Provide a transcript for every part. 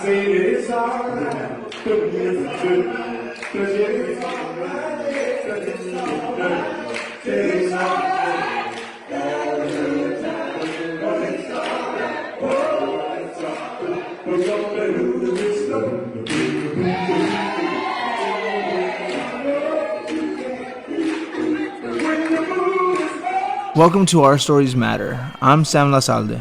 say it's alright, but it's good. 'Cause it's alright, it's alright, it's alright. Oh, it's alright, oh, it's alright. We're gonna do this slow. Welcome to Our Stories Matter. I'm Sam Lasalde.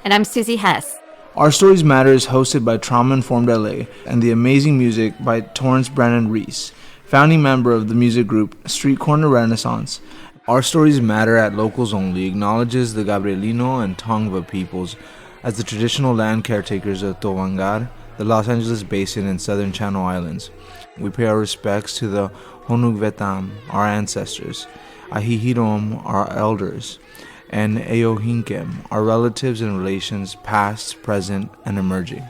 And I'm Susie Hess. Our Stories Matter is hosted by Trauma Informed LA and the amazing music by Torrance Brennan Reese, founding member of the music group Street Corner Renaissance. Our Stories Matter at Locals Only acknowledges the Gabrielino and Tongva peoples as the traditional land caretakers of Tovangar, the Los Angeles Basin and Southern Channel Islands. We pay our respects to the Honugvetam, our ancestors, Ahihirom, our elders, and Eohinkem, our relatives and relations past, present, and emerging.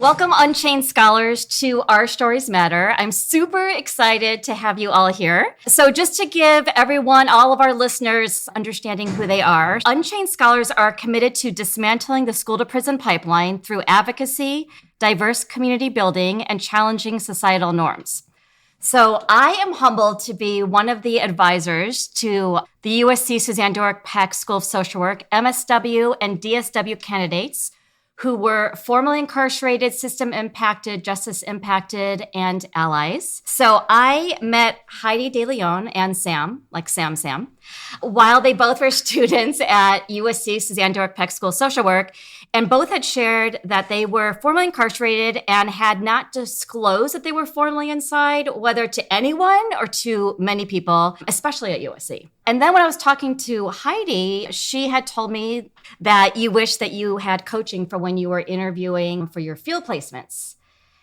Welcome, Unchained scholars, to Our Stories Matter. I'm super excited to have you all here. So just to give everyone, all of our listeners, understanding who they are, Unchained scholars are committed to dismantling the school-to-prison pipeline through advocacy, diverse community building, and challenging societal norms. So I am humbled to be one of the advisors to the USC Suzanne Dorick Peck School of Social Work, MSW, and DSW candidates who were formerly incarcerated, system impacted, justice impacted, and allies. So I met Heidi De Leon and Sam, like Sam, while they both were students at USC Suzanne Dorick Peck School of Social Work, and both had shared that they were formerly incarcerated and had not disclosed that they were formerly inside, whether to anyone or to many people, especially at USC. And then when I was talking to Heidi, she had told me that you wish that you had coaching for when you were interviewing for your field placements,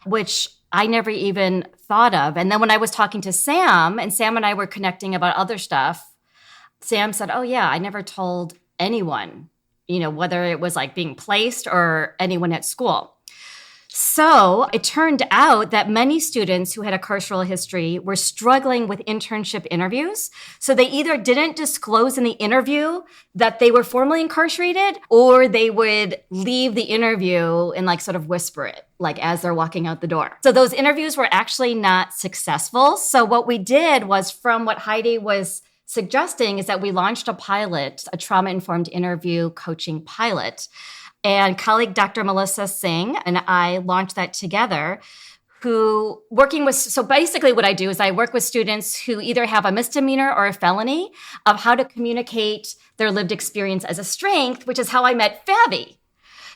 which I never even thought of. And then when I was talking to Sam, and Sam and I were connecting about other stuff, Sam said, oh yeah, I never told anyone, whether it was like being placed or anyone at school. So it turned out that many students who had a carceral history were struggling with internship interviews. So they either didn't disclose in the interview that they were formerly incarcerated, or they would leave the interview and sort of whisper it, as they're walking out the door. So those interviews were actually not successful. So what we did was, from what Heidi was suggesting, is that we launched a pilot, a trauma-informed interview coaching pilot. And colleague Dr. Melissa Singh and I launched that together, so basically what I do is I work with students who either have a misdemeanor or a felony of how to communicate their lived experience as a strength, which is how I met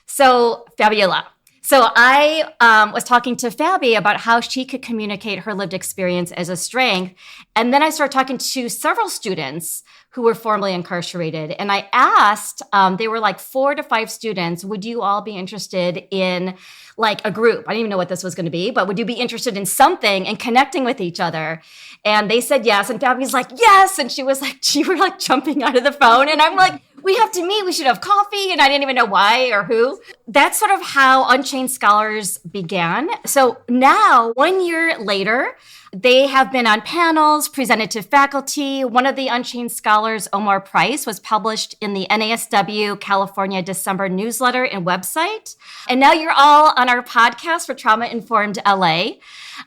Fabiola. So I was talking to Fabi about how she could communicate her lived experience as a strength. And then I started talking to several students who were formerly incarcerated. And I asked, they were 4 to 5 students, would you all be interested in a group? I didn't even know what this was going to be, but would you be interested in something and connecting with each other? And they said yes. And Fabi's like, yes. And she were jumping out of the phone. And I'm like, we have to meet. We should have coffee. And I didn't even know why or who. That's sort of how Unchained Scholars began. So now, 1 year later, they have been on panels, presented to faculty. One of the Unchained Scholars, Omar Price, was published in the NASW California December newsletter and website. And now you're all on our podcast for Trauma Informed LA.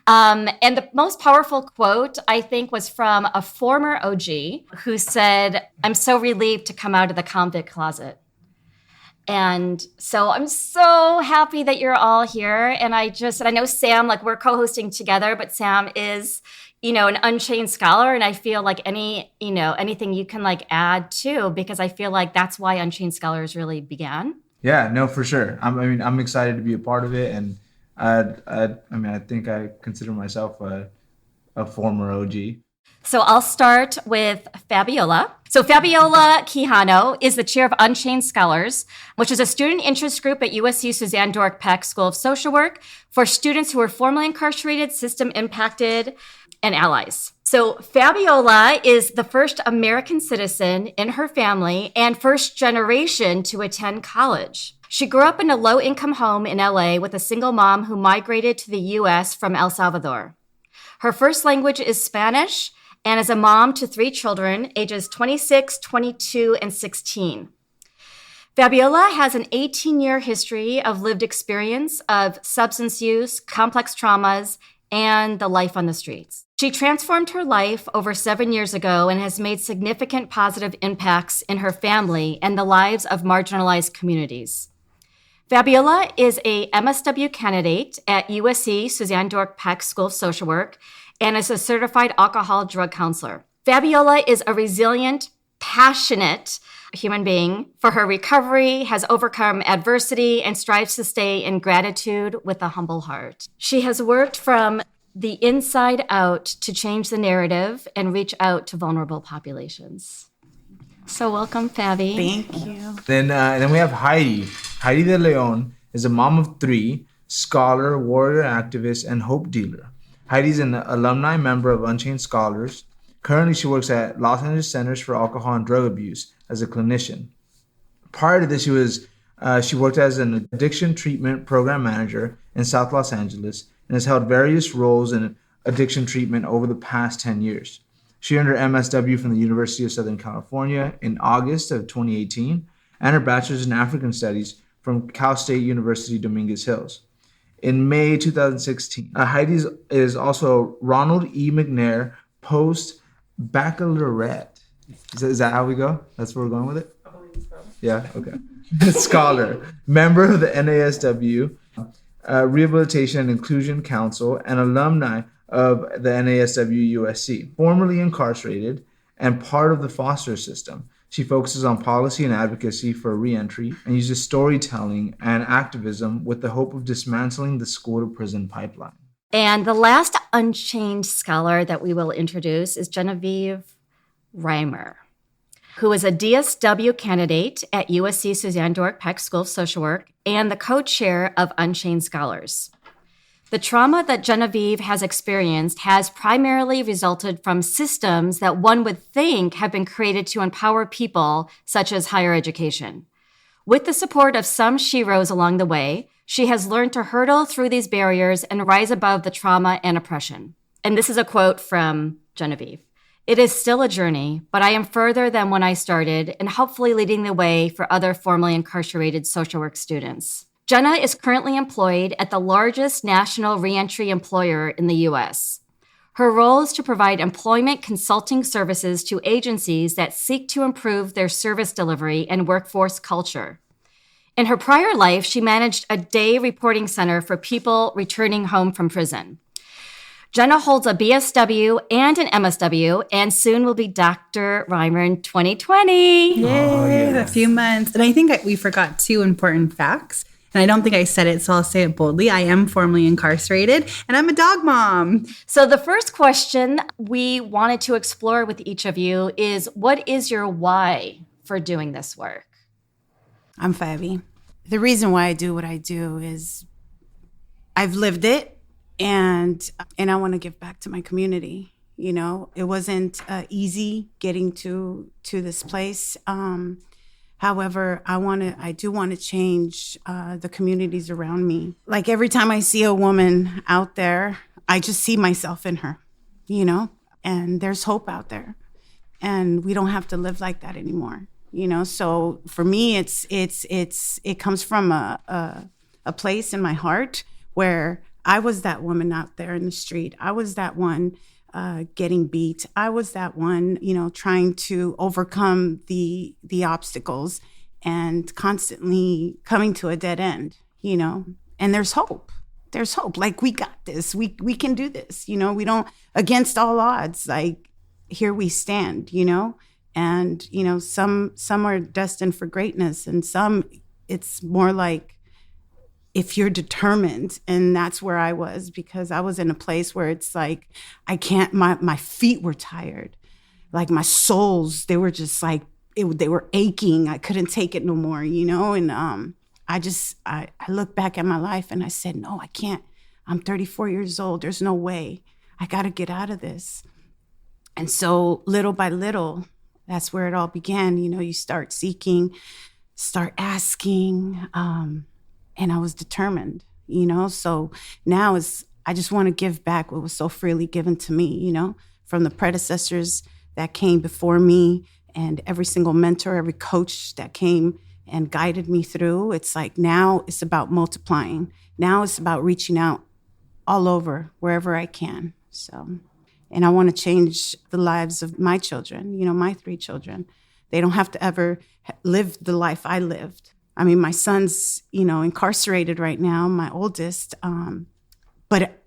And the most powerful quote, I think, was from a former OG who said, I'm so relieved to come out of the convict closet. And so I'm so happy that you're all here. And I know Sam, we're co-hosting together, but Sam is, an Unchained scholar. And I feel like anything you can add too, because I feel like that's why Unchained Scholars really began. Yeah, no, for sure. I'm excited to be a part of it. And I think I consider myself a former OG. So I'll start with Fabiola. So Fabiola Quijano is the chair of Unchained Scholars, which is a student interest group at USC Suzanne Dorick Peck School of Social Work for students who are formerly incarcerated, system impacted, and allies. So Fabiola is the first American citizen in her family and first generation to attend college. She grew up in a low-income home in LA with a single mom who migrated to the US from El Salvador. Her first language is Spanish, and is a mom to 3 children, ages 26, 22, and 16. Fabiola has an 18-year history of lived experience of substance use, complex traumas, and the life on the streets. She transformed her life over 7 years ago and has made significant positive impacts in her family and the lives of marginalized communities. Fabiola is a MSW candidate at USC Suzanne Dork Peck School of Social Work and is a certified alcohol drug counselor. Fabiola is a resilient, passionate human being for her recovery, has overcome adversity, and strives to stay in gratitude with a humble heart. She has worked from the inside out to change the narrative and reach out to vulnerable populations. So welcome, Fabi. Thank you. Then we have Heidi. Heidi de Leon is a mom of 3, scholar, warrior activist, and hope dealer. Heidi's an alumni member of Unchained Scholars. Currently, she works at Los Angeles Centers for Alcohol and Drug Abuse as a clinician. Prior to this, she worked as an addiction treatment program manager in South Los Angeles and has held various roles in addiction treatment over the past 10 years. She earned her MSW from the University of Southern California in August of 2018 and her bachelor's in African Studies from Cal State University, Dominguez Hills. In May 2016, Heidi is also Ronald E. McNair Post-Baccalaureate. Is that how we go? That's where we're going with it? I believe so. Yeah, okay. Scholar, member of the NASW, Rehabilitation and Inclusion Council, and alumni of the NASW USC, formerly incarcerated and part of the foster system. She focuses on policy and advocacy for reentry and uses storytelling and activism with the hope of dismantling the school-to-prison pipeline. And the last Unchained scholar that we will introduce is Genevieve Reimer, who is a DSW candidate at USC Suzanne Dork Peck School of Social Work and the co-chair of Unchained Scholars. The trauma that Genevieve has experienced has primarily resulted from systems that one would think have been created to empower people, such as higher education. With the support of some sheroes along the way, she has learned to hurdle through these barriers and rise above the trauma and oppression. And this is a quote from Genevieve. "It is still a journey, but I am further than when I started and hopefully leading the way for other formerly incarcerated social work students." Jenna is currently employed at the largest national reentry employer in the U.S. Her role is to provide employment consulting services to agencies that seek to improve their service delivery and workforce culture. In her prior life, she managed a day reporting center for people returning home from prison. Jenna holds a BSW and an MSW, and soon will be Dr. Reimer in 2020. Yay, a few months. And I think we forgot 2 important facts. And I don't think I said it, so I'll say it boldly. I am formerly incarcerated, and I'm a dog mom. So the first question we wanted to explore with each of you is, what is your why for doing this work? I'm Fabi. The reason why I do what I do is I've lived it, and I want to give back to my community. You know, it wasn't easy getting to this place. However, I do want to change the communities around me. Like every time I see a woman out there, I just see myself in her, you know, and there's hope out there. And we don't have to live like that anymore, you know? So for me, it comes from a place in my heart where I was that woman out there in the street. I was that one getting beat. I was that one, you know, trying to overcome the obstacles and constantly coming to a dead end, you know, and there's hope. There's hope. Like, we got this. We can do this. You know, we don't, against all odds, like, here we stand, you know, and, you know, some are destined for greatness, and some it's more like, if you're determined. And that's where I was, because I was in a place where it's like, I can't, my feet were tired. Like my soles, they were just like, they were aching. I couldn't take it no more, you know? And I look back at my life and I said, no, I can't. I'm 34 years old. There's no way. I got to get out of this. And so little by little, that's where it all began. You know, you start seeking, start asking, and I was determined, you know? So now I just want to give back what was so freely given to me, you know, from the predecessors that came before me and every single mentor, every coach that came and guided me through. It's like now it's about multiplying. Now it's about reaching out all over, wherever I can. So, and I want to change the lives of my children, my 3 children. They don't have to ever live the life I lived. I mean, my son's, incarcerated right now, my oldest, but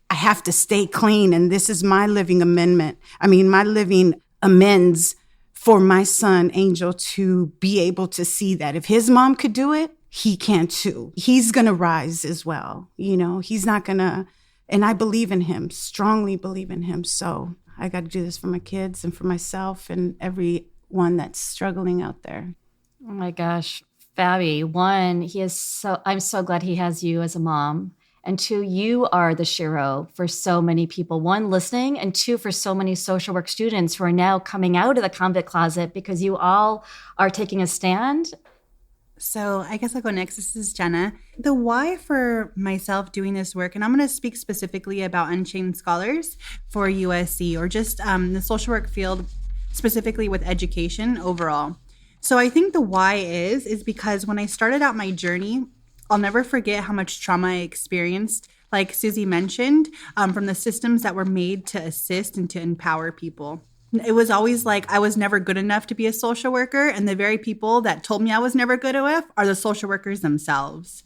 I have to stay clean. And this is my living my living amends for my son, Angel, to be able to see that if his mom could do it, he can too. He's going to rise as well. He's not going to, and I believe in him, strongly believe in him. So I got to do this for my kids and for myself and everyone that's struggling out there. Oh my gosh, Fabi, one, I'm so glad he has you as a mom. And 2, you are the Shiro for so many people. 1, listening, and 2, for so many social work students who are now coming out of the convict closet because you all are taking a stand. So I guess I'll go next. This is Jenna. The why for myself doing this work, and I'm going to speak specifically about Unchained Scholars for USC, or just the social work field, specifically with education overall. So I think the why is because when I started out my journey, I'll never forget how much trauma I experienced, like Susie mentioned, from the systems that were made to assist and to empower people. It was always like I was never good enough to be a social worker, and the very people that told me I was never good enough are the social workers themselves.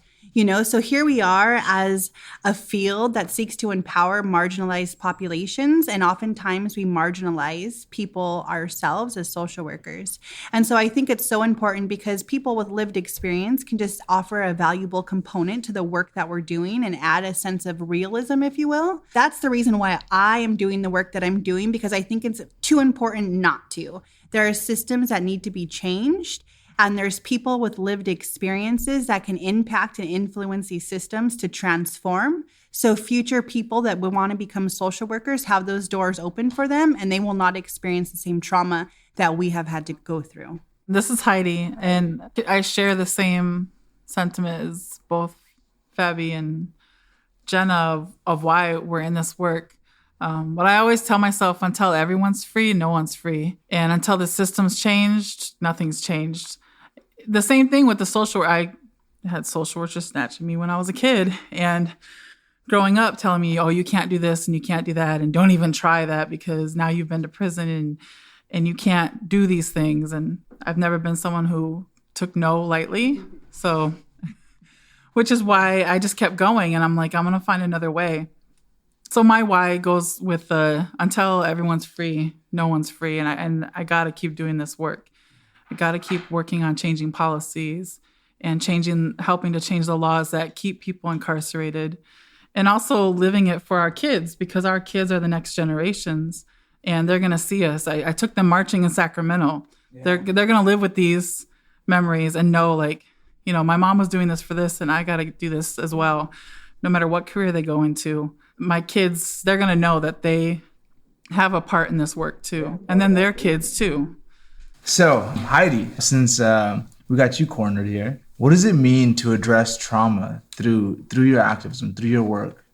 So here we are as a field that seeks to empower marginalized populations, and oftentimes we marginalize people ourselves as social workers. And so I think it's so important because people with lived experience can just offer a valuable component to the work that we're doing and add a sense of realism, if you will. That's the reason why I am doing the work that I'm doing, because I think it's too important not to. There are systems that need to be changed. And there's people with lived experiences that can impact and influence these systems to transform. So future people that would want to become social workers have those doors open for them, and they will not experience the same trauma that we have had to go through. This is Heidi, and I share the same sentiment as both Fabi and Jenna of why we're in this work. But I always tell myself, until everyone's free, no one's free. And until the system's changed, nothing's changed. The same thing with the social work. I had social workers snatching me when I was a kid, and growing up telling me, oh, you can't do this and you can't do that, and don't even try that because now you've been to prison and you can't do these things. And I've never been someone who took no lightly. So, which is why I just kept going, and I'm like, I'm going to find another way. So my why goes with until everyone's free, no one's free. And I got to keep doing this work. I got to keep working on changing policies and helping to change the laws that keep people incarcerated, and also living it for our kids, because our kids are the next generations and they're going to see us. I took them marching in Sacramento. Yeah. They're going to live with these memories and know, like, my mom was doing this for this, and I got to do this as well. No matter what career they go into, my kids, they're going to know that they have a part in this work too. And then their kids too. So, Heidi, since we got you cornered here, what does it mean to address trauma through your activism, through your work?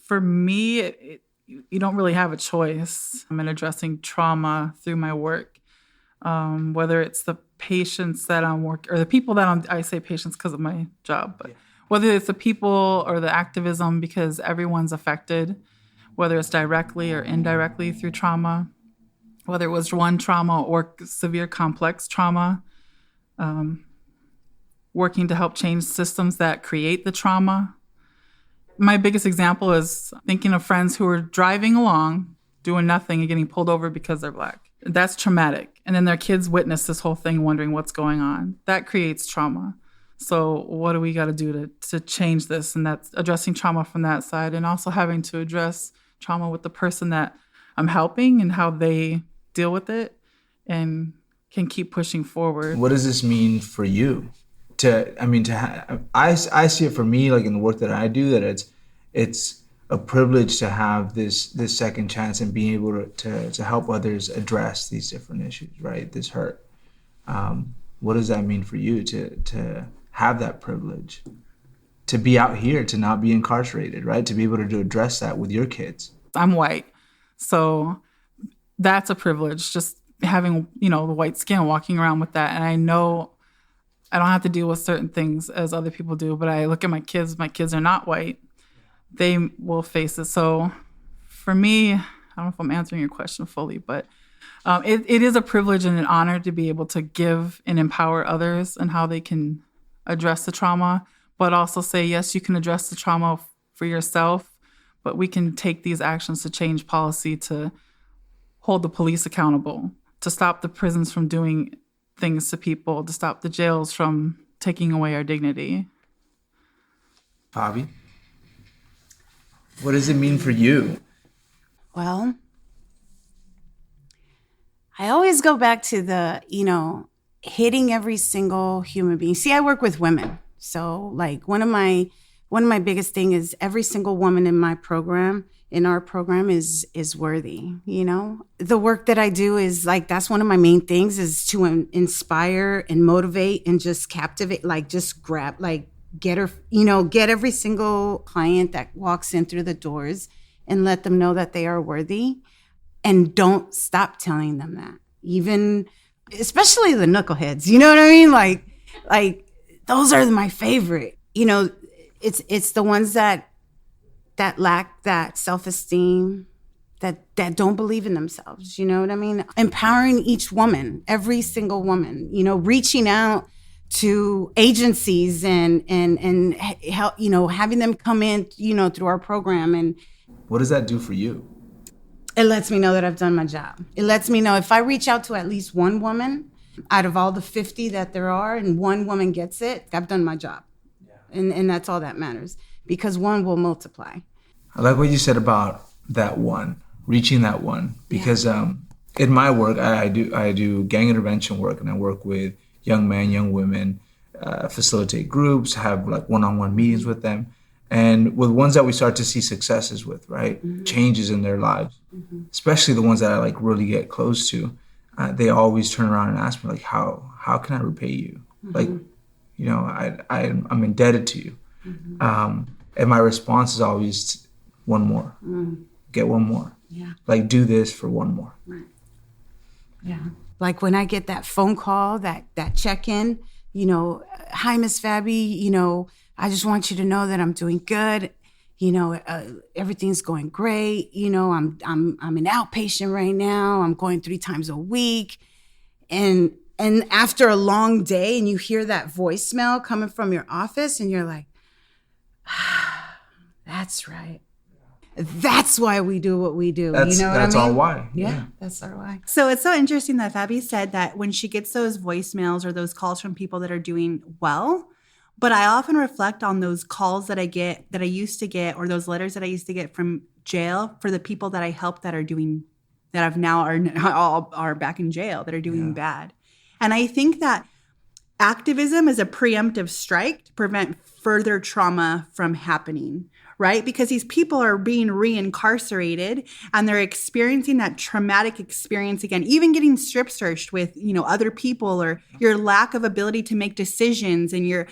For me, you don't really have a choice. I'm in addressing trauma through my work, whether it's the patients that I'm working, or the people that I say patients because of my job, but whether it's the people or the activism, because everyone's affected, whether it's directly or indirectly through trauma, whether it was one trauma or severe complex trauma, working to help change systems that create the trauma. My biggest example is thinking of friends who are driving along, doing nothing, and getting pulled over because they're Black. That's traumatic. And then their kids witness this whole thing wondering what's going on. That creates trauma. So what do we got to do to change this? And that's addressing trauma from that side, and also having to address trauma with the person that I'm helping and how they deal with it and can keep pushing forward. What does this mean for you? I see it for me, like in the work that I do, that it's a privilege to have this second chance and being able to help others address these different issues, right? This hurt. What does that mean for you to have that privilege, to be out here, to not be incarcerated, right? To be able to address that with your kids. I'm white, So that's a privilege, just having, the white skin, walking around with that. And I know I don't have to deal with certain things as other people do, but I look at my kids are not white. They will face it. So for me, I don't know if I'm answering your question fully, but it is a privilege and an honor to be able to give and empower others and how they can address the trauma, but also say, yes, you can address the trauma for yourself, but we can take these actions to change policy, to hold the police accountable, to stop the prisons from doing things to people, to stop the jails from taking away our dignity. Bobby, what does it mean for you? Well, I always go back to the, hitting every single human being. See, I work with women. So like one of my biggest thing is every single woman in our program is worthy. The work that I do is like, that's one of my main things, is to inspire and motivate and just captivate, like just grab, like get every single client that walks in through the doors and let them know that they are worthy, and don't stop telling them that. Even, especially the knuckleheads, you know what I mean? Like those are my favorite. It's the ones that lack that self-esteem, that don't believe in themselves. You know what I mean? Empowering each woman, every single woman, reaching out to agencies and help, having them come in, through our program. And What does that do for you? it lets me know that I've done my job. It lets me know if I reach out to at least one woman out of all the 50 that there are, and one woman gets it, I've done my job. And that's all that matters, because one will multiply. I like what you said about that one, reaching that one, because in my work, I do gang intervention work, and I work with young men, young women, facilitate groups, have like one-on-one meetings with them. And with ones that we start to see successes with, right? Mm-hmm. Changes in their lives, especially the ones that I like really get close to, they always turn around and ask me like, how can I repay you? Like, I'm indebted to you. And my response is always one more, get one more. Yeah. Like do this for one more. Right. Yeah. Like when I get that phone call, that check-in, hi, Miss Fabi, I just want you to know that I'm doing good. Everything's going great. I'm an outpatient right now. I'm going 3 times a week. And after a long day and you hear that voicemail coming from your office and you're like, that's right. That's why we do what we do. That's our why. Yeah, that's our why. So it's so interesting that Fabi said that when she gets those voicemails or those calls from people that are doing well, but I often reflect on those calls that I used to get, or those letters that I used to get from jail for the people that I helped that have now are back in jail, that are doing bad. And I think that activism is a preemptive strike to prevent further trauma from happening, right? Because these people are being reincarcerated and they're experiencing that traumatic experience again, even getting strip searched with, other people, or your lack of ability to make decisions, and your,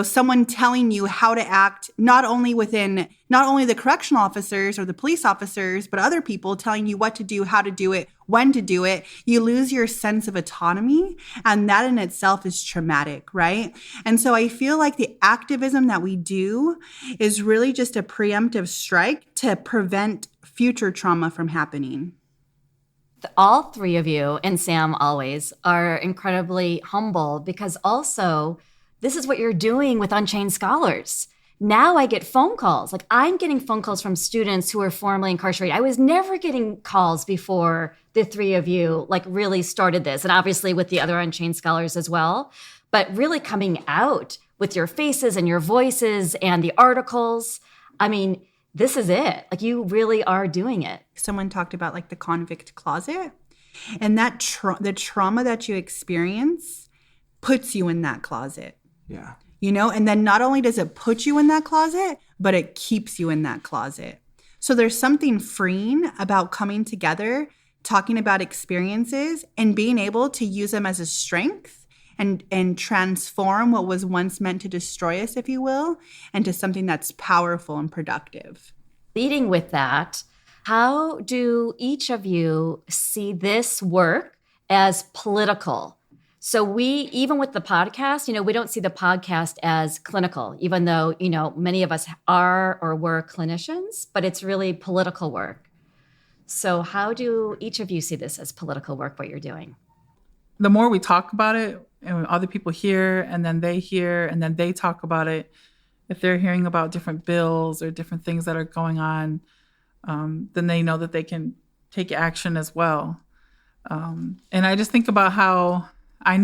someone telling you how to act, not only the correctional officers or the police officers, but other people telling you what to do, how to do it, when to do it. You lose your sense of autonomy, and that in itself is traumatic, right? And so I feel like the activism that we do is really just a preemptive strike to prevent future trauma from happening. All 3 of you, and Sam always, are incredibly humble, because also this is what you're doing with Unchained Scholars. Now I get phone calls. Like, I'm getting phone calls from students who are formerly incarcerated. I was never getting calls before the 3 of you like really started this, and obviously with the other Unchained Scholars as well, but really coming out with your faces and your voices and the articles. I mean, this is it. Like, you really are doing it. Someone talked about like the convict closet, and that the trauma that you experience puts you in that closet. Yeah. And then not only does it put you in that closet, but it keeps you in that closet. So there's something freeing about coming together, talking about experiences, and being able to use them as a strength and transform what was once meant to destroy us, if you will, into something that's powerful and productive. Leading with that, How do each of you see this work as political? So even with the podcast, we don't see the podcast as clinical, even though, many of us are or were clinicians, but it's really political work. So how do each of you see this as political work, what you're doing? The more we talk about it, and other people hear, and then they hear, and then they talk about it, if they're hearing about different bills or different things that are going on, then they know that they can take action as well. And I just think about how I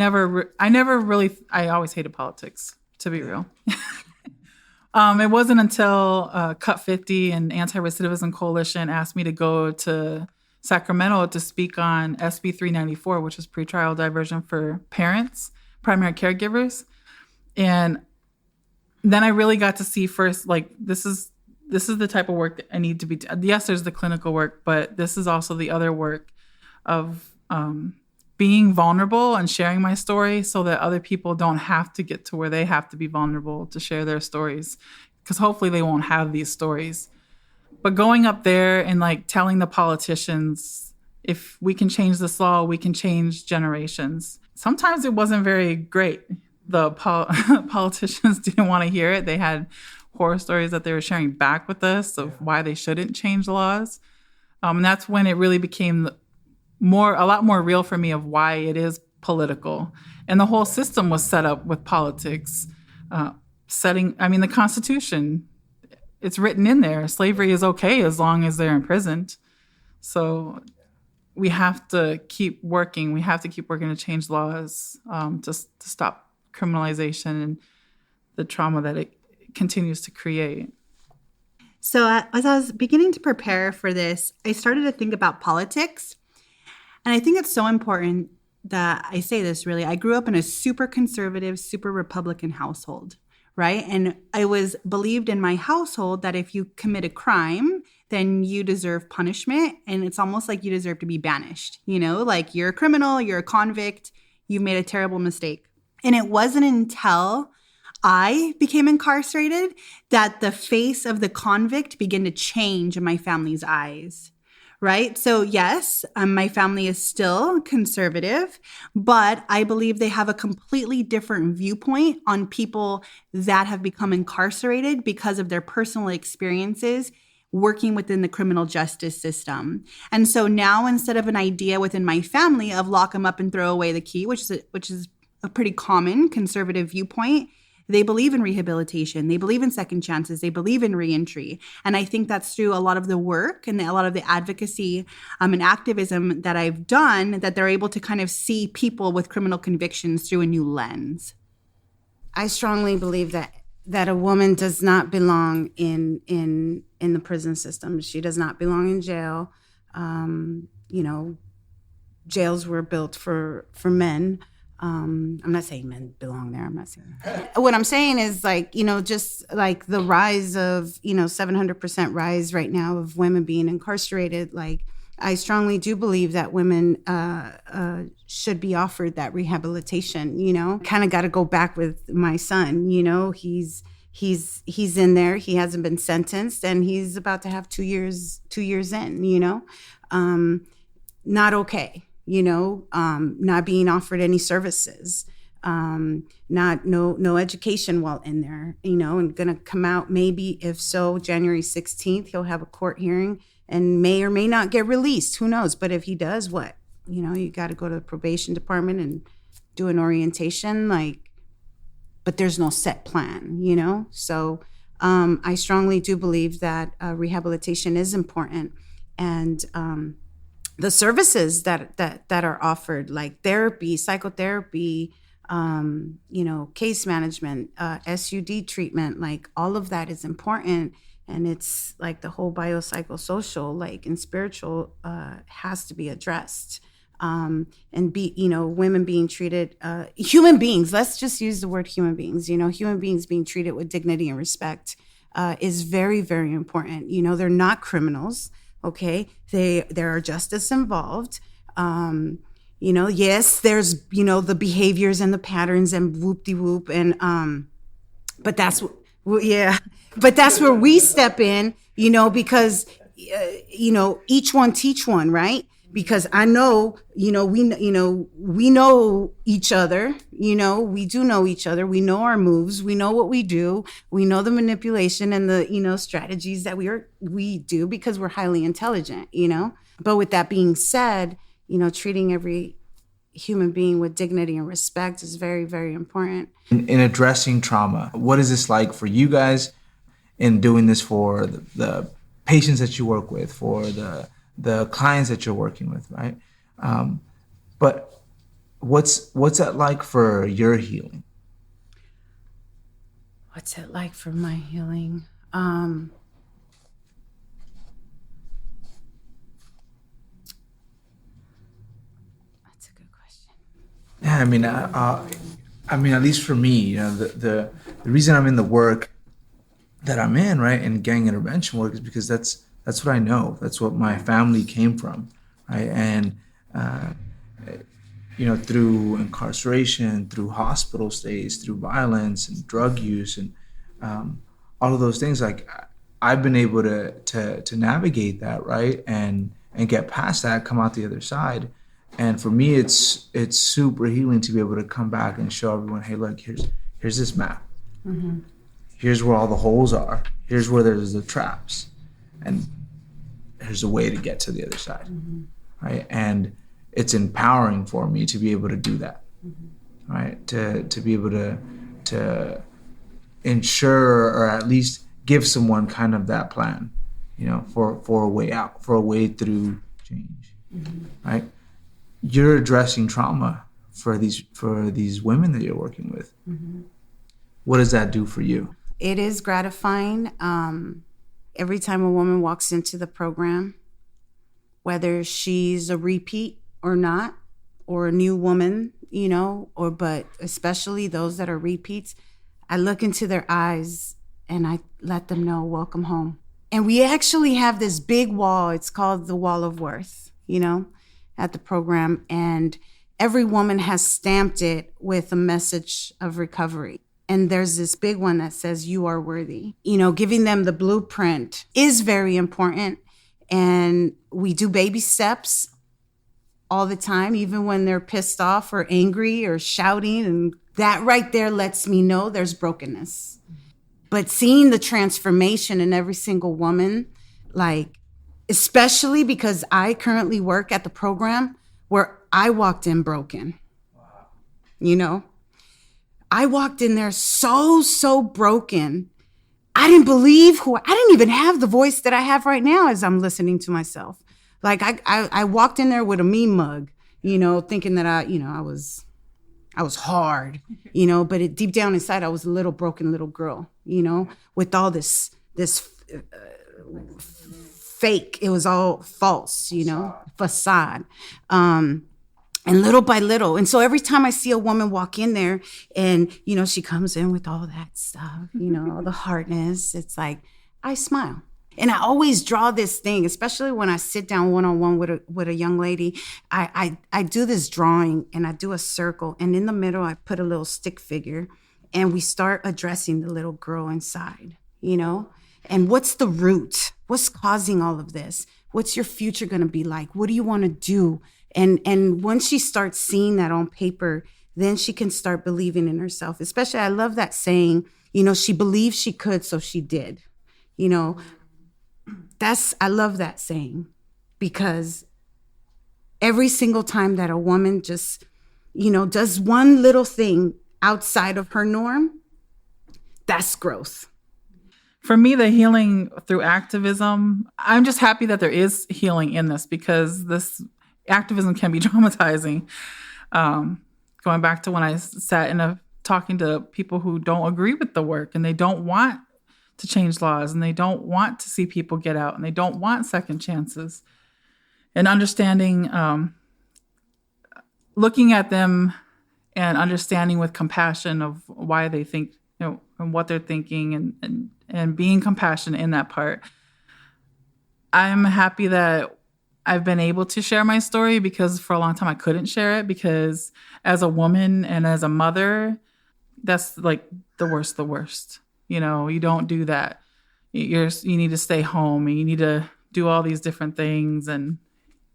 always hated politics, to be real. It wasn't until Cut 50 and Anti-Recidivism Coalition asked me to go to Sacramento to speak on SB 394, which is pretrial diversion for parents, primary caregivers. And then I really got to see first, like, this is the type of work that I need to be. Yes, there's the clinical work, but this is also the other work of being vulnerable and sharing my story so that other people don't have to get to where they have to be vulnerable to share their stories, because hopefully they won't have these stories. But going up there and like telling the politicians, if we can change this law, we can change generations. Sometimes it wasn't very great. The politicians didn't want to hear it. They had horror stories that they were sharing back with us of why they shouldn't change laws. And that's when it really became a lot more real for me of why it is political. And the whole system was set up with politics. The Constitution, it's written in there. Slavery is okay as long as they're imprisoned. So we have to keep working. We have to keep working to change laws to stop criminalization and the trauma that it continues to create. So as I was beginning to prepare for this, I started to think about politics. And I think it's so important that I say this, really. I grew up in a super conservative, super Republican household, right? And I was believed in my household that if you commit a crime, then you deserve punishment. And it's almost like you deserve to be banished, like you're a criminal, you're a convict, you made a terrible mistake. And it wasn't until I became incarcerated that the face of the convict began to change in my family's eyes. Right? So yes, my family is still conservative, but I believe they have a completely different viewpoint on people that have become incarcerated because of their personal experiences working within the criminal justice system. And so now, instead of an idea within my family of lock them up and throw away the key, which is a pretty common conservative viewpoint, they believe in rehabilitation. They believe in second chances. They believe in reentry. And I think that's through a lot of the work and a lot of the advocacy and activism that I've done, that they're able to kind of see people with criminal convictions through a new lens. I strongly believe that a woman does not belong in the prison system. She does not belong in jail. Jails were built for men. I'm not saying men belong there. I'm not saying that. What I'm saying is just like the rise of, 700% rise right now of women being incarcerated. Like, I strongly do believe that women should be offered that rehabilitation, kind of got to go back with my son, he's in there. He hasn't been sentenced and he's about to have 2 years in, not okay. Not being offered any services, no education while in there, and gonna come out maybe, if so, January 16th, he'll have a court hearing and may or may not get released. Who knows? But if he does, what? You got to go to the probation department and do an orientation, but there's no set plan, So I strongly do believe that rehabilitation is important, and the services that are offered, like therapy, psychotherapy, case management, SUD treatment, like all of that is important. And it's like the whole biopsychosocial, and spiritual has to be addressed. And women being treated, human beings, let's just use the word human beings, human beings being treated with dignity and respect is very, very important. They're not criminals. Okay, there are justice involved. Yes, there's the behaviors and the patterns and whoop-de-whoop, and but that's where we step in. Because each one teach one, right? Because I know, we know each other, we do know each other. We know our moves. We know what we do. We know the manipulation and the, strategies that we do because we're highly intelligent, But with that being said, treating every human being with dignity and respect is very, very important. In addressing trauma, what is this like for you guys in doing this for the patients that you work with, for the clients that you're working with, right? But what's that like for your healing? What's it like for my healing? That's a good question. Yeah, I mean, at least for me, the reason I'm in the work that I'm in, right, in gang intervention work, is because that's what I know. That's what my family came from, right? And through incarceration, through hospital stays, through violence and drug use, and all of those things, like I've been able to navigate that, right, and get past that, come out the other side. And for me, it's super healing to be able to come back and show everyone, hey, look, here's this map. Mm-hmm. Here's where all the holes are. Here's where there's the traps, and here's a way to get to the other side, mm-hmm. right? And it's empowering for me to be able to do that, mm-hmm. right? To be able to ensure, or at least give someone kind of that plan, for a way out, for a way through change, mm-hmm. right? You're addressing trauma for these women that you're working with. Mm-hmm. What does that do for you? It is gratifying. Every time a woman walks into the program, whether she's a repeat or not, or a new woman, but especially those that are repeats, I look into their eyes and I let them know, welcome home. And we actually have this big wall. It's called the Wall of Worth, at the program. And every woman has stamped it with a message of recovery. And there's this big one that says, you are worthy. Giving them the blueprint is very important. And we do baby steps all the time, even when they're pissed off or angry or shouting. And that right there lets me know there's brokenness. But seeing the transformation in every single woman, like, especially because I currently work at the program where I walked in broken, I walked in there so broken. I didn't believe I didn't even have the voice that I have right now as I'm listening to myself. Like I walked in there with a mean mug, thinking that I was hard, but deep down inside, I was a little broken little girl, with all this fake. It was all false, facade. And little by little. And so every time I see a woman walk in there and, she comes in with all that stuff, all the hardness, it's like, I smile. And I always draw this thing, especially when I sit down one-on-one with a young lady. I do this drawing and I do a circle. And in the middle, I put a little stick figure and we start addressing the little girl inside, And what's the root? What's causing all of this? What's your future going to be like? What do you want to do? And once she starts seeing that on paper, then she can start believing in herself. Especially, I love that saying, she believed she could, so she did. I love that saying, because every single time that a woman just, does one little thing outside of her norm, that's growth. For me, the healing through activism, I'm just happy that there is healing in this, because this activism can be traumatizing. Going back to when I sat talking to people who don't agree with the work and they don't want to change laws and they don't want to see people get out and they don't want second chances, and understanding, looking at them and understanding with compassion of why they think, and what they're thinking, and being compassionate in that part. I'm happy that I've been able to share my story, because for a long time I couldn't share it, because as a woman and as a mother, that's like the worst. You don't do that. You need to stay home and you need to do all these different things and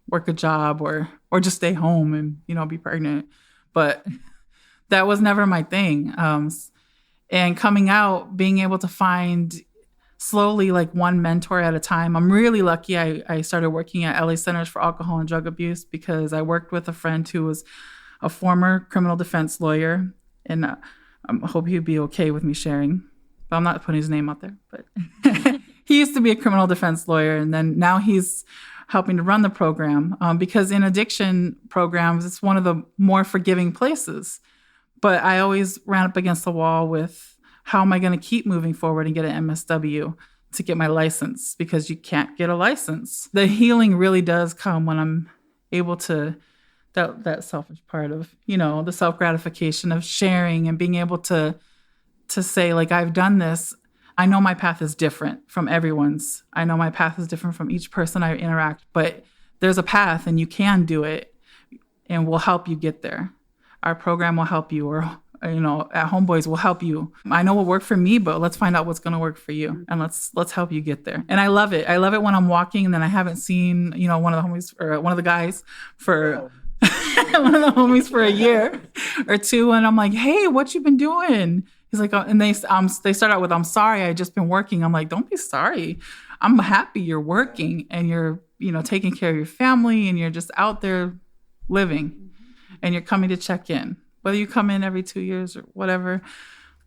work a job or just stay home and, be pregnant. But that was never my thing. And coming out, being able to find slowly like one mentor at a time. I'm really lucky I started working at LA Centers for Alcohol and Drug Abuse because I worked with a friend who was a former criminal defense lawyer. And I hope he'd be okay with me sharing. But I'm not putting his name out there. But he used to be a criminal defense lawyer. And then now he's helping to run the program because in addiction programs, it's one of the more forgiving places. But I always ran up against the wall with, how am I going to keep moving forward and get an MSW to get my license? Because you can't get a license. The healing really does come when I'm able to, that selfish part of, the self-gratification of sharing and being able to say, like, I've done this. I know my path is different from everyone's. I know my path is different from each person I interact, but there's a path and you can do it and we'll help you get there. Our program will help you, or at Homeboys will help you. I know what worked for me, but let's find out what's going to work for you. And let's help you get there. And I love it. I love it when I'm walking and then I haven't seen, one of the homies or one of the guys for one of the homies for a year or two. And I'm like, hey, what you been doing? He's like, and they start out with, I'm sorry, I just been working. I'm like, don't be sorry. I'm happy you're working and you're, taking care of your family and you're just out there living and you're coming to check in. Whether you come in every 2 years or whatever.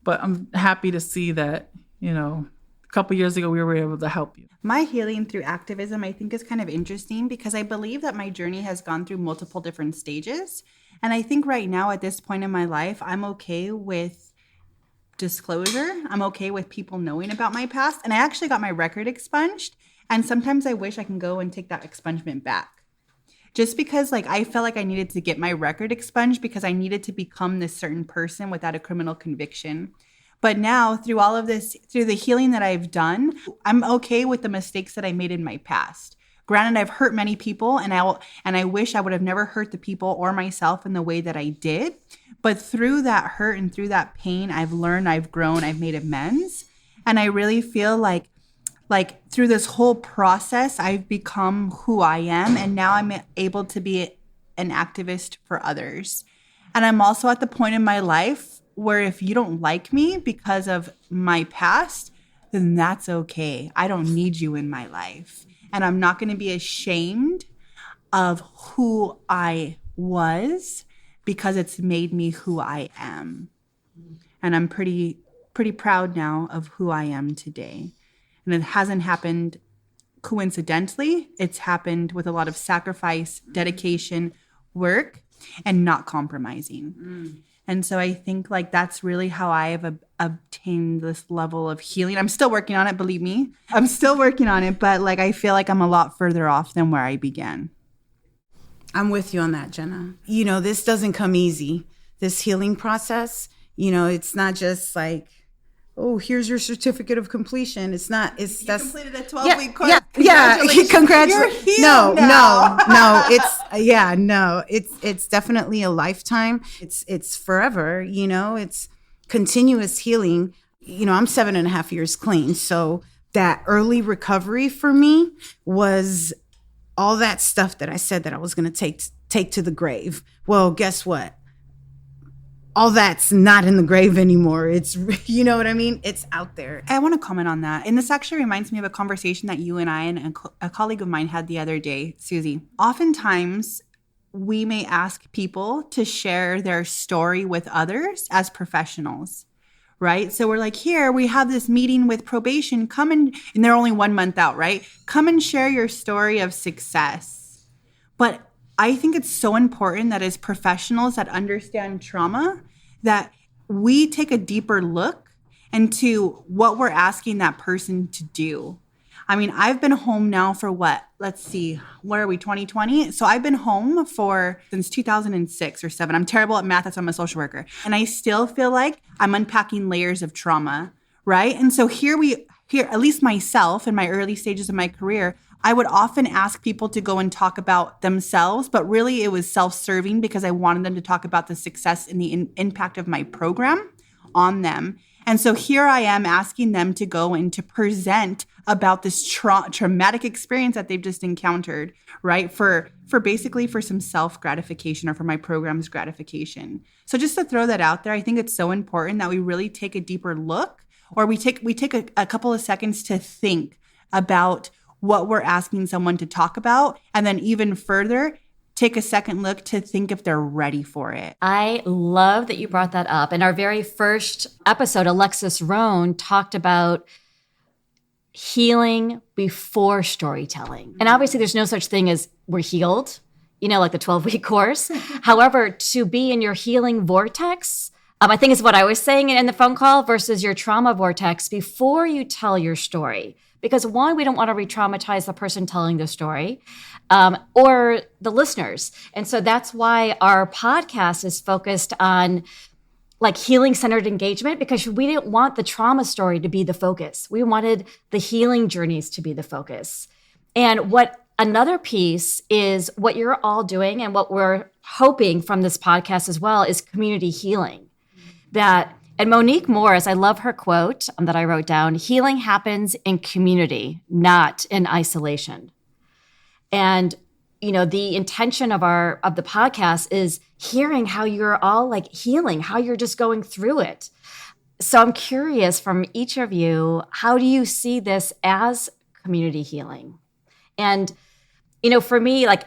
But I'm happy to see that, a couple years ago, we were able to help you. My healing through activism, I think, is kind of interesting because I believe that my journey has gone through multiple different stages. And I think right now at this point in my life, I'm okay with disclosure. I'm okay with people knowing about my past. And I actually got my record expunged. And sometimes I wish I can go and take that expungement back. Just because I felt like I needed to get my record expunged because I needed to become this certain person without a criminal conviction. But now through all of this, through the healing that I've done, I'm okay with the mistakes that I made in my past. Granted, I've hurt many people and I wish I would have never hurt the people or myself in the way that I did. But through that hurt and through that pain, I've learned, I've grown, I've made amends. And I really feel like through this whole process, I've become who I am. And now I'm able to be an activist for others. And I'm also at the point in my life where if you don't like me because of my past, then that's okay. I don't need you in my life. And I'm not going to be ashamed of who I was because it's made me who I am. And I'm pretty proud now of who I am today. And it hasn't happened coincidentally. It's happened with a lot of sacrifice, dedication, work, and not compromising. And so I think that's really how I have obtained this level of healing. I'm still working on it, believe me. I'm still working on it, but I feel like I'm a lot further off than where I began. I'm with you on that, Jenna. This doesn't come easy. This healing process, it's not just oh, here's your certificate of completion. It's not. It's You that's completed a 12-week course. Yeah. Congratulations. You're healed No. It's definitely a lifetime. It's forever. It's continuous healing. I'm 7.5 years clean, so that early recovery for me was all that stuff that I said that I was going to take to the grave. Well, guess what? All that's not in the grave anymore. It's, you know what I mean? It's out there. I want to comment on that. And this actually reminds me of a conversation that you and I and a colleague of mine had the other day, Susie. Oftentimes, we may ask people to share their story with others as professionals, right? So we're like, here, we have this meeting with probation. Come and they're only 1 month out, right? Come and share your story of success. But I think it's so important that as professionals that understand trauma, that we take a deeper look into what we're asking that person to do. I mean, I've been home now for what? Let's see, where are we, 2020? So I've been home since 2006 or 7. I'm terrible at math, that's why I'm a social worker. And I still feel like I'm unpacking layers of trauma, right? And so here, at least myself in my early stages of my career, I would often ask people to go and talk about themselves, but really it was self-serving because I wanted them to talk about the success and the impact of my program on them. And so here I am asking them to go and to present about this traumatic experience that they've just encountered, right? For basically for some self-gratification or for my program's gratification. So just to throw that out there, I think it's so important that we really take a deeper look, or we take a couple of seconds to think about what we're asking someone to talk about. And then even further, take a second look to think if they're ready for it. I love that you brought that up. In our very first episode, Alexis Rohn talked about healing before storytelling. And obviously there's no such thing as we're healed, like the 12-week course. However, to be in your healing vortex, I think is what I was saying in the phone call, versus your trauma vortex before you tell your story. Because one, we don't want to re-traumatize the person telling the story or the listeners. And so that's why our podcast is focused on like healing-centered engagement, because we didn't want the trauma story to be the focus. We wanted the healing journeys to be the focus. And what another piece is what you're all doing and what we're hoping from this podcast as well is community healing. And Monique Morris, I love her quote that I wrote down: healing happens in community, not in isolation. And the intention of the podcast is hearing how you're all like healing, how you're just going through it. So I'm curious from each of you, how do you see this as community healing? And, for me, like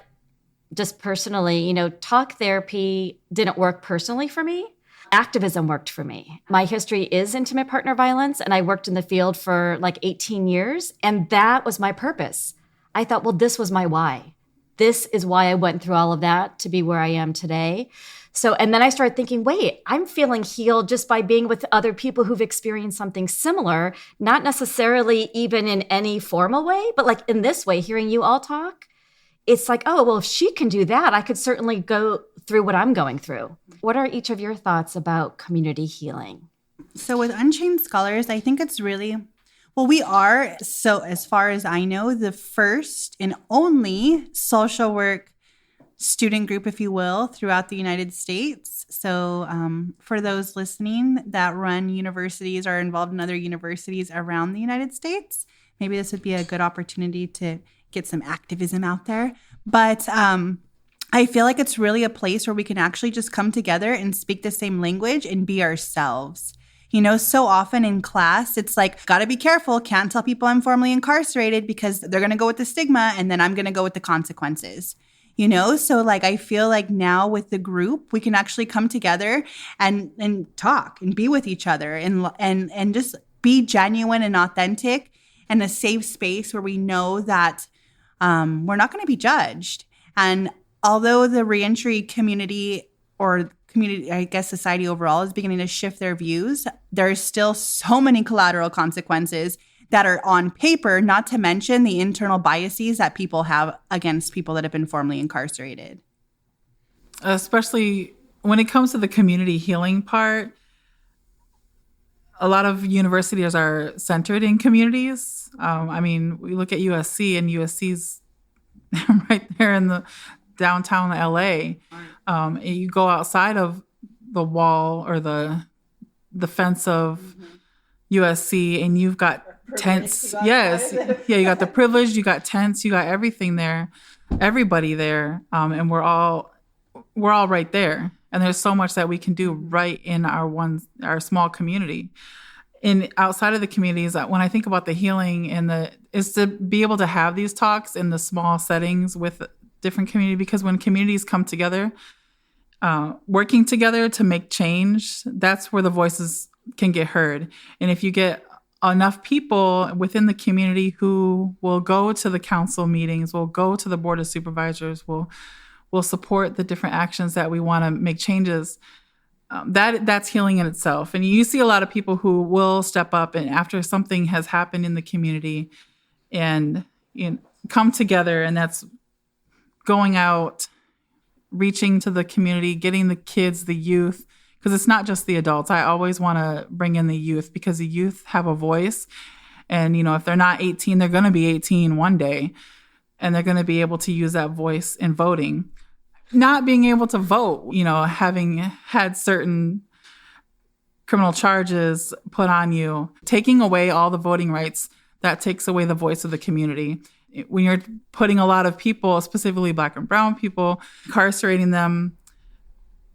just personally, talk therapy didn't work personally for me. Activism worked for me. My history is intimate partner violence, and I worked in the field for like 18 years, and that was my purpose. I thought, well, this was my why. This is why I went through all of that to be where I am today. So, and then I started thinking, wait, I'm feeling healed just by being with other people who've experienced something similar, not necessarily even in any formal way, but like in this way, hearing you all talk, it's like, oh, well, if she can do that, I could certainly go through what I'm going through. What are each of your thoughts about community healing? So with Unchained Scholars, I think it's really, we are, so as far as I know, the first and only social work student group, if you will, throughout the United States. So for those listening that run universities or are involved in other universities around the United States, maybe this would be a good opportunity to get some activism out there. But I feel like it's really a place where we can actually just come together and speak the same language and be ourselves. So often in class, it's like, gotta be careful, can't tell people I'm formerly incarcerated because they're gonna go with the stigma and then I'm gonna go with the consequences. So like, I feel like now with the group, we can actually come together and talk and be with each other and just be genuine and authentic and a safe space where we know that we're not going to be judged. And although the reentry community or community, I guess society overall is beginning to shift their views, there's still so many collateral consequences that are on paper, not to mention the internal biases that people have against people that have been formerly incarcerated. Especially when it comes to the community healing part, a lot of universities are centered in communities. We look at USC, and USC's right there in the downtown LA. You go outside of the wall or the fence of USC, and you've got tents. Yes. Yeah, you got the privilege, you got tents, you got everything there, everybody there. And we're all right there. And there's so much that we can do right in our small community. And outside of the communities, when I think about the healing is to be able to have these talks in the small settings with different community, because when communities come together, working together to make change, that's where the voices can get heard. And if you get enough people within the community who will go to the council meetings, will go to the board of supervisors, will support the different actions that we want to make changes, that's healing in itself. And you see a lot of people who will step up and after something has happened in the community and come together, and that's going out, reaching to the community, getting the kids, the youth, because it's not just the adults. I always want to bring in the youth because the youth have a voice. And, if they're not 18, they're going to be 18 one day, and they're going to be able to use that voice in voting. Not being able to vote, having had certain criminal charges put on you. Taking away all the voting rights, that takes away the voice of the community. When you're putting a lot of people, specifically Black and brown people, incarcerating them,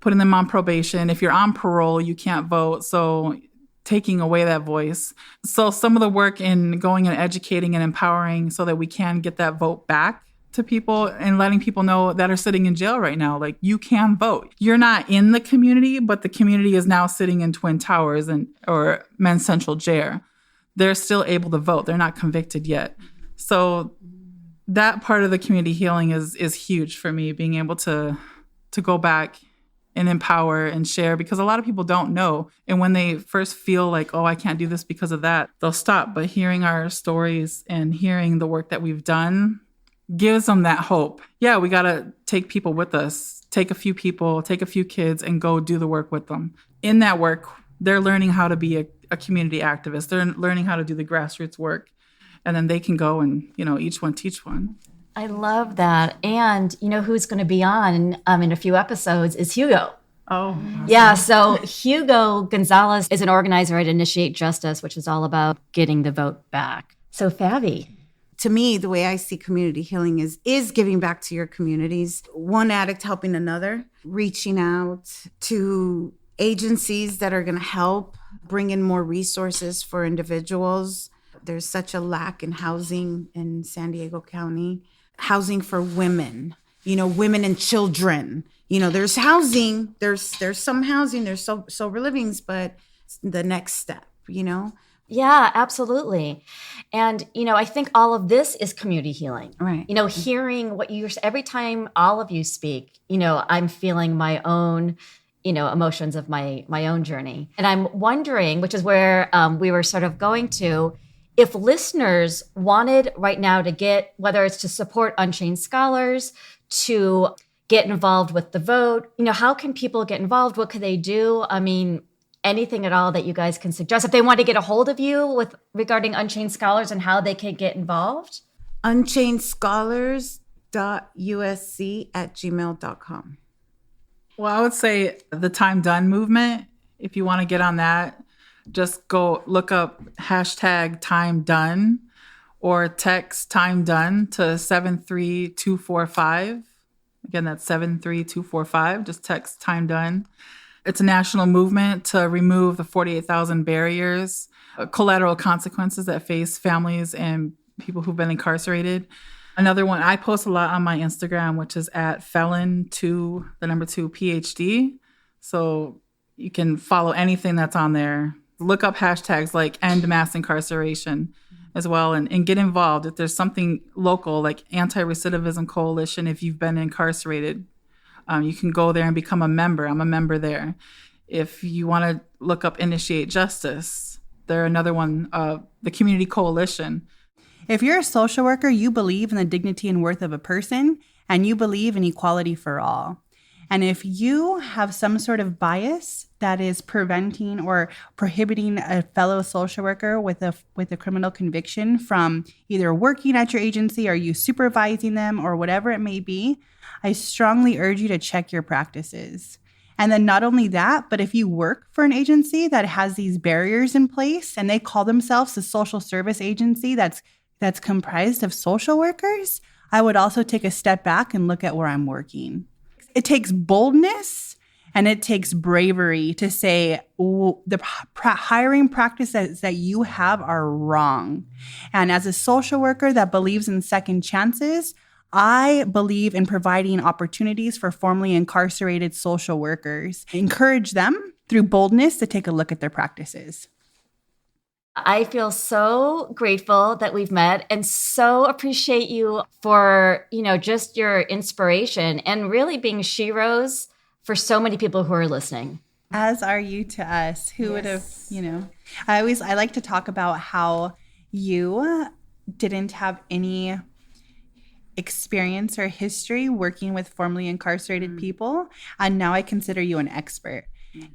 putting them on probation. If you're on parole, you can't vote. So taking away that voice. So some of the work in going and educating and empowering so that we can get that vote back to people and letting people know that are sitting in jail right now, like, you can vote. You're not in the community, but the community is now sitting in Twin Towers or Men's Central Jail. They're still able to vote. They're not convicted yet. So that part of the community healing is huge for me, being able to go back and empower and share, because a lot of people don't know. And when they first feel like, oh, I can't do this because of that, they'll stop. But hearing our stories and hearing the work that we've done gives them that hope. Yeah, we got to take people with us, take a few people, take a few kids and go do the work with them. In that work, they're learning how to be a community activist. They're learning how to do the grassroots work. And then they can go and, each one teach one. I love that. And you know who's going to be on in a few episodes is Hugo. Oh, awesome. Yeah. So Hugo Gonzalez is an organizer at Initiate Justice, which is all about getting the vote back. So Fabi. To me, the way I see community healing is giving back to your communities, one addict helping another, reaching out to agencies that are going to help bring in more resources for individuals. There's such a lack in housing in San Diego County, housing for women, women and children. There's housing, there's some housing, there's sober livings, but the next step, Yeah, absolutely. And, I think all of this is community healing. Right. Hearing what every time all of you speak, I'm feeling my own, emotions of my own journey. And I'm wondering, which is where we were sort of going to, if listeners wanted right now to get, whether it's to support Unchained Scholars, to get involved with the vote, how can people get involved? What could they do? I mean, anything at all that you guys can suggest if they want to get a hold of you regarding Unchained Scholars and how they can get involved? unchainedscholars.usc@gmail.com. Well, I would say the Time Done movement, if you want to get on that, just go look up #TimeDone or text Time Done to 73245. Again, that's 73245. Just text Time Done. It's a national movement to remove the 48,000 barriers, collateral consequences that face families and people who've been incarcerated. Another one, I post a lot on my Instagram, which is at felon2, the number 2, PhD. So you can follow anything that's on there. Look up hashtags like end mass incarceration as well and get involved. If there's something local like Anti-Recidivism Coalition, if you've been incarcerated, you can go there and become a member. I'm a member there. If you want to look up Initiate Justice, they're another one, the Community Coalition. If you're a social worker, you believe in the dignity and worth of a person, and you believe in equality for all. And if you have some sort of bias that is preventing or prohibiting a fellow social worker with a criminal conviction from either working at your agency or you supervising them or whatever it may be, I strongly urge you to check your practices. And then not only that, but if you work for an agency that has these barriers in place and they call themselves a social service agency that's comprised of social workers, I would also take a step back and look at where I'm working. It takes boldness and it takes bravery to say the hiring practices that you have are wrong. And as a social worker that believes in second chances, I believe in providing opportunities for formerly incarcerated social workers. Encourage them through boldness to take a look at their practices. I feel so grateful that we've met and so appreciate you for, just your inspiration and really being sheroes for so many people who are listening. As are you to us. Who would have, I like to talk about how you didn't have any experience or history working with formerly incarcerated people. And now I consider you an expert.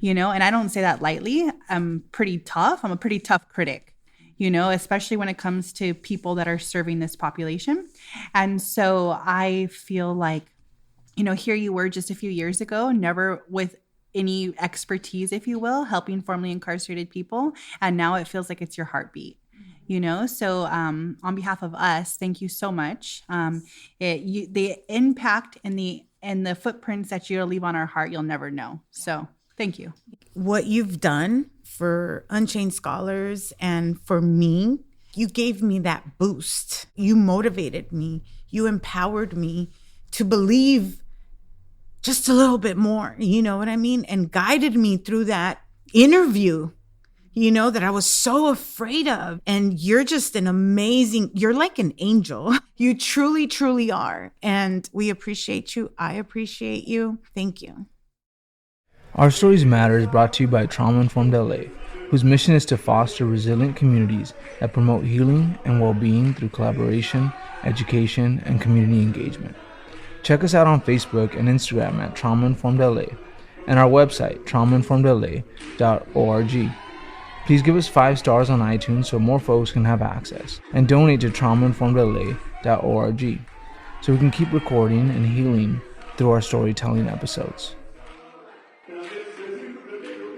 And I don't say that lightly. I'm pretty tough. I'm a pretty tough critic, especially when it comes to people that are serving this population. And so I feel like, here you were just a few years ago, never with any expertise, if you will, helping formerly incarcerated people. And now it feels like it's your heartbeat. So on behalf of us, thank you so much. The impact and the footprints that you'll leave on our heart, you'll never know. So thank you. What you've done for Unchained Scholars and for me, you gave me that boost. You motivated me. You empowered me to believe just a little bit more, you know what I mean? And guided me through that interview, that I was so afraid of. And you're just you're like an angel. You truly, truly are. And we appreciate you. I appreciate you. Thank you. Our Stories Matter is brought to you by Trauma Informed LA, whose mission is to foster resilient communities that promote healing and well-being through collaboration, education, and community engagement. Check us out on Facebook and Instagram at Trauma Informed LA and our website, traumainformedla.org. Please give us 5 stars on iTunes so more folks can have access, and donate to traumainformedla.org so we can keep recording and healing through our storytelling episodes. Now this is you, the little